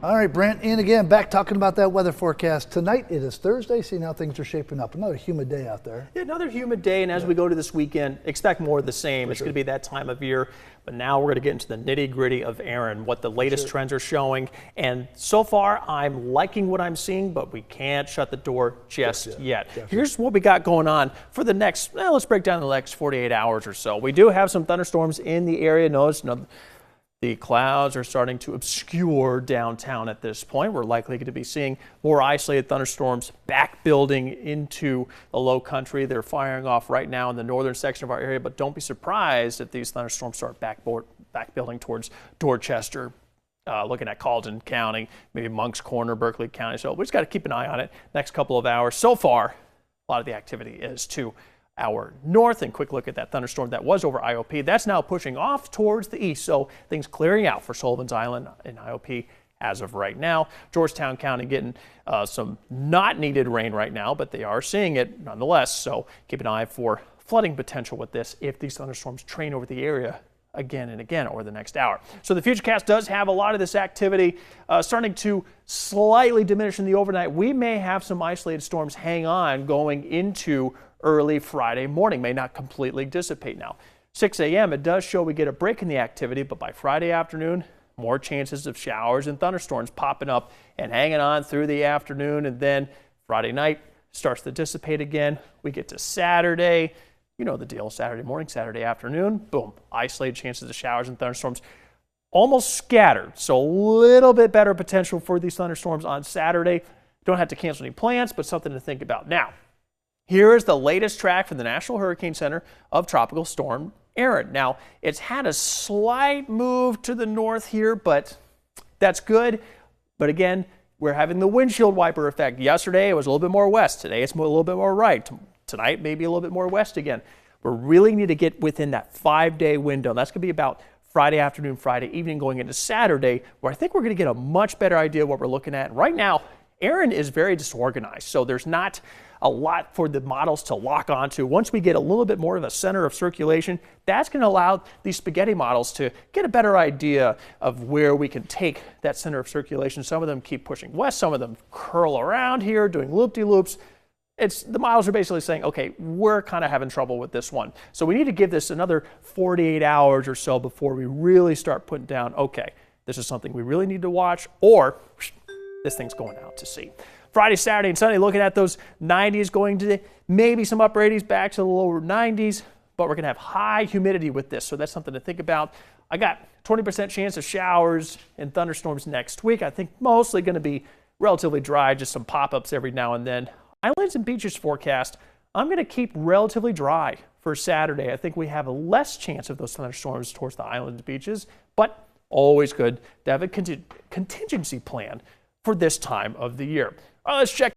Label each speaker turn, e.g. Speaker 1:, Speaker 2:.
Speaker 1: All right, Brent, in again, back talking about that weather forecast. Tonight it is Thursday, seeing how things are shaping up. Another humid day out there.
Speaker 2: Yeah, another humid day, and as we go to this weekend, expect more of the same. It's going to be that time of year, but now we're going to get into the nitty-gritty of Aaron, what the latest trends are showing. And so far, I'm liking what I'm seeing, but we can't shut the door just yet. Here's what we got going on for the next, let's break down the next 48 hours or so. We do have some thunderstorms in the area. Notice the clouds are starting to obscure downtown at this point. We're likely going to be seeing more isolated thunderstorms back building into the low country. They're firing off right now in the northern section of our area, but don't be surprised if these thunderstorms start back building towards Dorchester, looking at Colleton County, maybe Moncks Corner, Berkeley County. So we just got to keep an eye on it next couple of hours. So far, a lot of the activity is to our north, and quick look at that thunderstorm that was over IOP. That's now pushing off towards the east, so things clearing out for Sullivan's Island and IOP as of right now. Georgetown County getting some not needed rain right now, but they are seeing it nonetheless, so keep an eye for flooding potential with this if these thunderstorms train over the area again and again over the next hour. So the Futurecast does have a lot of this activity starting to slightly diminish in the overnight. We may have some isolated storms hang on going into early Friday morning, may not completely dissipate now. 6 a.m. it does show we get a break in the activity, but by Friday afternoon, more chances of showers and thunderstorms popping up and hanging on through the afternoon, and then Friday night starts to dissipate again. We get to Saturday, you know the deal, Saturday morning, Saturday afternoon, boom, isolated chances of showers and thunderstorms almost scattered. So a little bit better potential for these thunderstorms on Saturday. Don't have to cancel any plans, but something to think about. Now, here is the latest track from the National Hurricane Center of Tropical Storm Aaron. Now, it's had a slight move to the north here, but that's good. But again, we're having the windshield wiper effect. Yesterday, it was a little bit more west. Today, it's a little bit more right. Tonight, maybe a little bit more west again. We really need to get within that 5-day window. That's going to be about Friday afternoon, Friday evening, going into Saturday, where I think we're going to get a much better idea of what we're looking at. Right now, Aaron is very disorganized, so there's not a lot for the models to lock onto. Once we get a little bit more of a center of circulation, that's going to allow these spaghetti models to get a better idea of where we can take that center of circulation. Some of them keep pushing west, some of them curl around here, doing loop-de-loops. The models are basically saying, okay, we're kind of having trouble with this one. So we need to give this another 48 hours or so before we really start putting down, okay, this is something we really need to watch, or this thing's going out to sea. Friday, Saturday, and Sunday, looking at those 90s, going to maybe some upper 80s, back to the lower 90s, but we're going to have high humidity with this, so that's something to think about. I got 20% chance of showers and thunderstorms next week. I think mostly going to be relatively dry, just some pop-ups every now and then. Islands and beaches forecast, I'm going to keep relatively dry for Saturday. I think we have a less chance of those thunderstorms towards the islands and beaches, but always good to have a contingency plan for this time of the year. All right, let's check